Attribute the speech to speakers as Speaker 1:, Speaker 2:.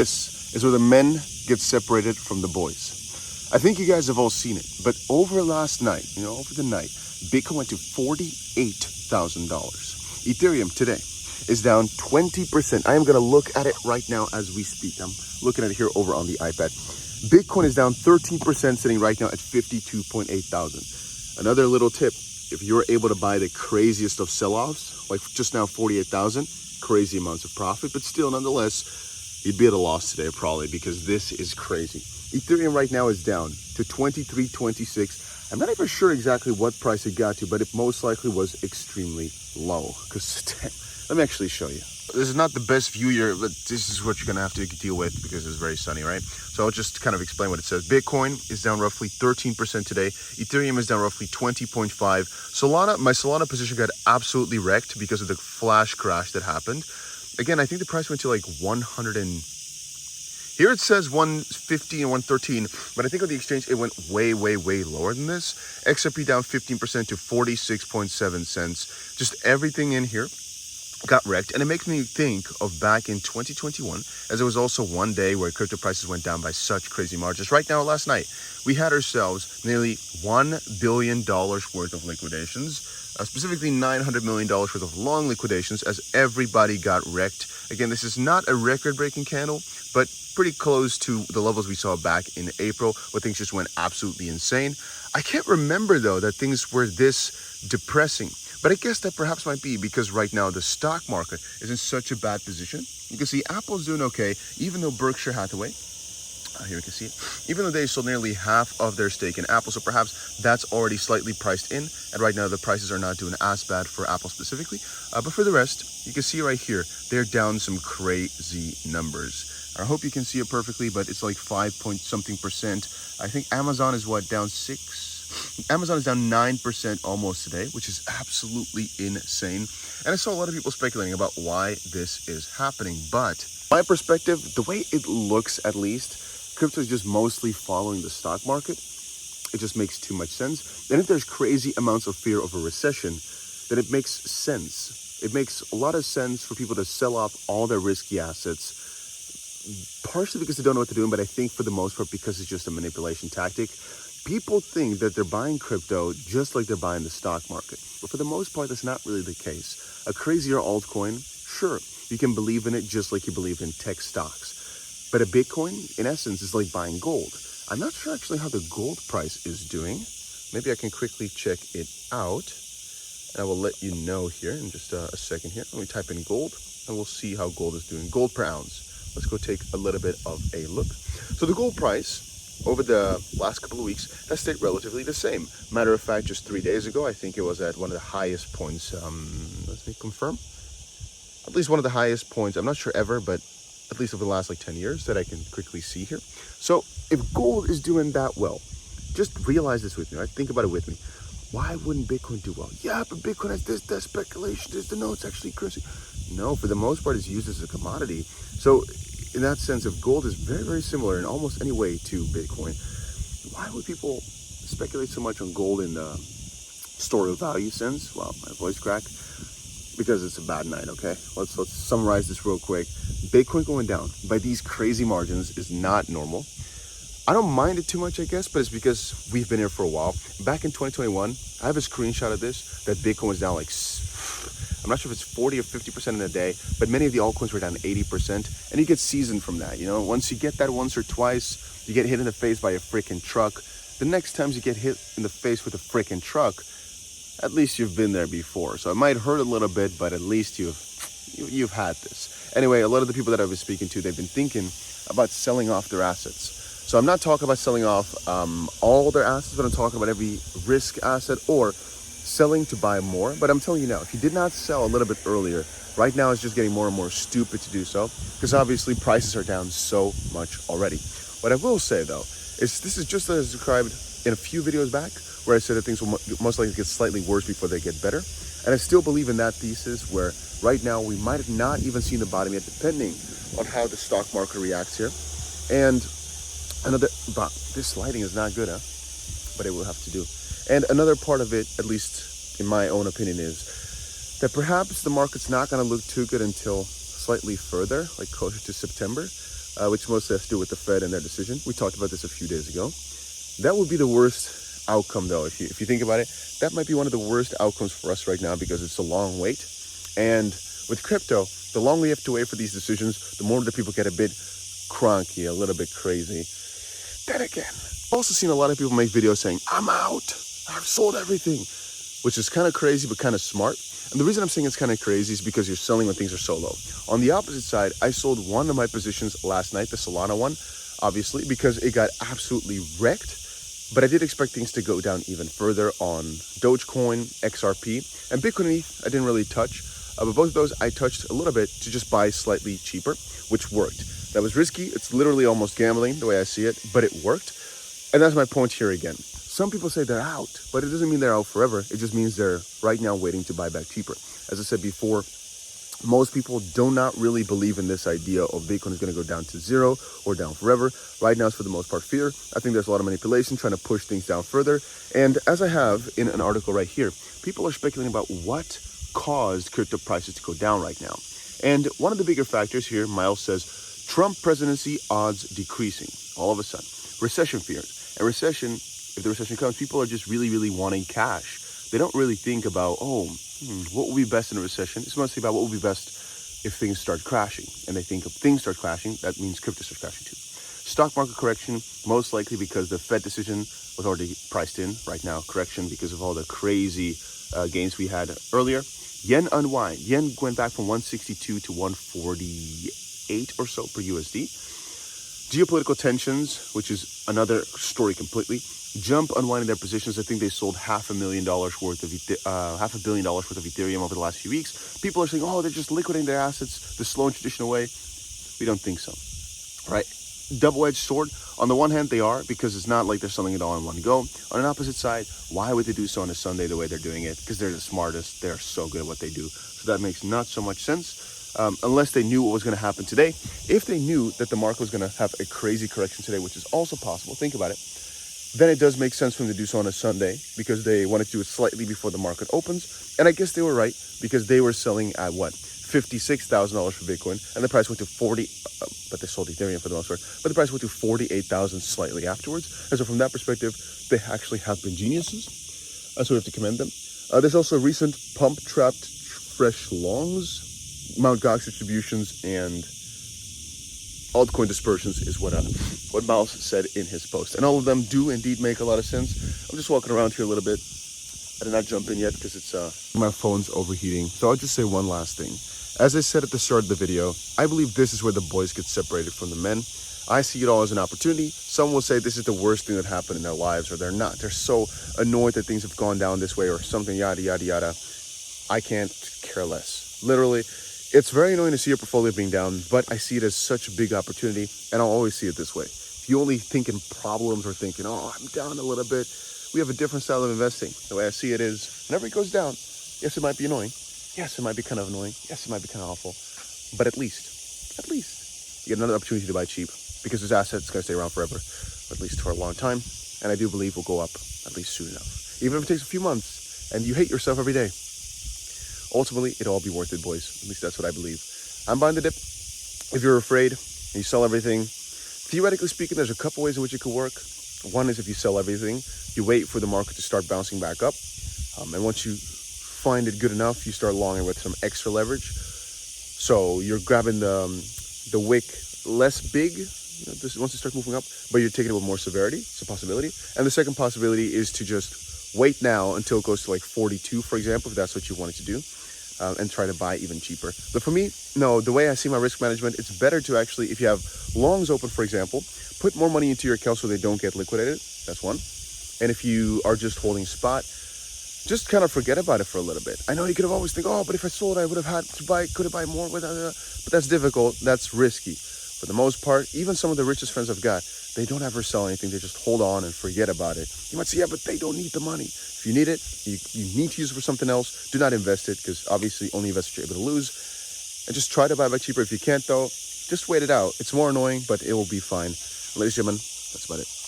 Speaker 1: This is where the men get separated from the boys. I think you guys have all seen it, but over last night, over the night, Bitcoin went to $48,000. Ethereum today is down 20%. I am going to look at it right now as we speak. I'm looking at it here over on the iPad. Bitcoin is down 13%, sitting right now at 52.8 thousand. Another little tip, if you're able to buy the craziest of sell-offs, like just now 48,000, crazy amounts of profit, but still nonetheless, you'd be at a loss today probably because this is crazy. Ethereum right now is down to 23.26. I'm not even sure exactly what price it got to, but it most likely was extremely low. Because let me actually show you. This is not the best view here, but this is what you're gonna have to deal with because it's very sunny, right? So I'll just kind of explain what it says. Bitcoin is down roughly 13% today. Ethereum is down roughly 20.5. Solana, my Solana position got absolutely wrecked because of the flash crash that happened. Again, I think the price went to like 100 and... Here it says 150 and 113, but I think on the exchange, it went way, way, way lower than this. XRP down 15% to 46.7 cents. Just everything in here got wrecked. And it makes me think of back in 2021, as it was also one day where crypto prices went down by such crazy margins. Right now, last night, we had ourselves nearly $1 billion worth of liquidations, specifically $900 million worth of long liquidations as everybody got wrecked. Again, this is not a record-breaking candle, but pretty close to the levels we saw back in April, where things just went absolutely insane. I can't remember, though, that things were this depressing. But I guess that perhaps might be because right now the stock market is in such a bad position. You can see Apple's doing okay, even though Berkshire Hathaway, here we can see it, even though they sold nearly half of their stake in Apple. So perhaps that's already slightly priced in. And right now the prices are not doing as bad for Apple specifically. But for the rest, you can see right here, they're down some crazy numbers. I hope you can see it perfectly, but it's like 5.something%. I think Amazon is what, down 6? Amazon is down 9% almost today, which is absolutely insane. And I saw a lot of people speculating about why this is happening. But my perspective, the way it looks at least, crypto is just mostly following the stock market. It just makes too much sense. And if there's crazy amounts of fear of a recession, then it makes sense. It makes a lot of sense for people to sell off all their risky assets, partially because they don't know what they're doing, but I think for the most part because it's just a manipulation tactic. People think that they're buying crypto just like they're buying the stock market. But for the most part, that's not really the case. A crazier altcoin, sure, you can believe in it just like you believe in tech stocks. But a Bitcoin, in essence, is like buying gold. I'm not sure actually how the gold price is doing. Maybe I can quickly check it out. And I will let you know here in just a second here. Let me type in gold and we'll see how gold is doing. Gold per ounce. Let's go take a little bit of a look. So the gold price over the last couple of weeks has stayed relatively the same. Matter of fact, just 3 days ago, I think it was at one of the highest points. Let me confirm. At least one of the highest points. I'm not sure ever, but at least over the last like 10 years that I can quickly see here. So if gold is doing that well, just realize this with me. Right? Think about it with me. Why wouldn't Bitcoin do well? Yeah, but Bitcoin has this, that speculation. It's actually crazy. No, for the most part, it's used as a commodity. So in that sense, if gold is very, very similar in almost any way to Bitcoin, why would people speculate so much on gold in the store of value sense? Well, my voice cracked because it's a bad night, okay? Let's summarize this real quick. Bitcoin going down by these crazy margins is not normal. I don't mind it too much, I guess, but it's because we've been here for a while. Back in 2021, I have a screenshot of this, that Bitcoin was down like, I'm not sure if it's 40 or 50% in a day, but many of the altcoins were down 80%. And you get seasoned from that, Once you get that once or twice, you get hit in the face by a freaking truck. The next times you get hit in the face with a freaking truck, at least you've been there before. So it might hurt a little bit, but at least you've had this. Anyway, a lot of the people that I was speaking to, they've been thinking about selling off their assets. So I'm not talking about selling off all their assets, but I'm talking about every risk asset or selling to buy more. But I'm telling you now, if you did not sell a little bit earlier, right now it's just getting more and more stupid to do so because obviously prices are down so much already. What I will say though, is this is just as described in a few videos back where I said that things will most likely get slightly worse before they get better. And I still believe in that thesis where right now we might have not even seen the bottom yet, depending on how the stock market reacts here. And this lighting is not good, but it will have to do. And another part of it, at least in my own opinion, is that perhaps the market's not going to look too good until slightly further, like closer to September. which mostly has to do with the Fed and their decision. We talked about this a few days ago. That would be the worst outcome, though. If you think about it, that might be one of the worst outcomes for us right now because it's a long wait. And with crypto, the longer you have to wait for these decisions, the more the people get a bit cranky, a little bit crazy. Then again, I've also seen a lot of people make videos saying, I'm out, I've sold everything, which is kind of crazy but kind of smart. And the reason I'm saying it's kind of crazy is because you're selling when things are so low. On the opposite side, I sold one of my positions last night, the Solana one, obviously, because it got absolutely wrecked. But I did expect things to go down even further on Dogecoin, XRP, and Bitcoin and ETH I didn't really touch. But both of those I touched a little bit to just buy slightly cheaper, which worked. That was risky. It's literally almost gambling the way I see it, but it worked. And that's my point here again. Some people say they're out, but it doesn't mean they're out forever. It just means they're right now waiting to buy back cheaper. As I said before, most people do not really believe in this idea of Bitcoin is going to go down to zero or down forever. Right now, it's for the most part fear. I think there's a lot of manipulation trying to push things down further. And as I have in an article right here, people are speculating about what caused crypto prices to go down right now. And one of the bigger factors here, Miles says, Trump presidency odds decreasing all of a sudden. Recession fears. And recession, if the recession comes, people are just really wanting cash. They don't really think about, what will be best in a recession? It's mostly about what will be best if things start crashing. And they think if things start crashing, that means crypto starts crashing too. Stock market correction, most likely because the Fed decision was already priced in. Right now, correction because of all the crazy gains we had earlier. Yen unwind. Yen went back from 162 to 148 or so per USD. Geopolitical tensions, which is another story completely. Jump unwinding their positions. I think they sold $500 million worth of $500 million worth of Ethereum over the last few weeks. People are saying, they're just liquidating their assets the slow and traditional way. We don't think so, right? Double-edged sword. On the one hand, they are, because it's not like they're selling it all in one go. On an opposite side, why would they do so on a Sunday the way they're doing it? Because they're the smartest. They're so good at what they do. So that makes not so much sense, unless they knew what was going to happen today. If they knew that the market was going to have a crazy correction today, which is also possible, think about it, then it does make sense for them to do so on a Sunday because they wanted to do it slightly before the market opens. And I guess they were right because they were selling at what? $56,000 for Bitcoin, and the price went to 40, but they sold Ethereum for the most part, but the price went to 48,000 slightly afterwards. And so from that perspective, they actually have been geniuses. So we have to commend them. There's also recent pump trapped fresh longs, Mt. Gox distributions, and altcoin dispersions is what Miles said in his post. And all of them do indeed make a lot of sense. I'm just walking around here a little bit. I did not jump in yet because it's my phone's overheating. So I'll just say one last thing. As I said at the start of the video, I believe this is where the boys get separated from the men. I see it all as an opportunity. Some will say this is the worst thing that happened in their lives, or they're not. They're so annoyed that things have gone down this way or something, yada, yada, yada. I can't care less. Literally, it's very annoying to see your portfolio being down, but I see it as such a big opportunity, and I'll always see it this way. If you only think in problems or thinking, I'm down a little bit, we have a different style of investing. The way I see it is, whenever it goes down, yes, it might be annoying. Yes, it might be kind of annoying. Yes, it might be kind of awful. But at least, you get another opportunity to buy cheap because this asset's going to stay around forever, or at least for a long time. And I do believe will go up at least soon enough. Even if it takes a few months and you hate yourself every day, ultimately, it'll all be worth it, boys. At least that's what I believe. I'm buying the dip. If you're afraid and you sell everything, theoretically speaking, there's a couple ways in which it could work. One is if you sell everything, you wait for the market to start bouncing back up. And once you find it good enough, you start longing with some extra leverage. So you're grabbing the wick less big once it starts moving up, but you're taking it with more severity. It's a possibility. And the second possibility is to just wait now until it goes to like 42, for example, if that's what you wanted to do, and try to buy even cheaper. But for me, no, the way I see my risk management, it's better to actually, if you have longs open, for example, put more money into your account so they don't get liquidated. That's one. And if you are just holding spot, just kind of forget about it for a little bit. I know you could have always think, but if I sold, I would have had to buy, could have buy more. But that's difficult. That's risky. For the most part, even some of the richest friends I've got, they don't ever sell anything. They just hold on and forget about it. You might say, but they don't need the money. If you need it, you need to use it for something else. Do not invest it because obviously only invest what you're able to lose. And just try to buy back cheaper. If you can't, though, just wait it out. It's more annoying, but it will be fine. Ladies and gentlemen, that's about it.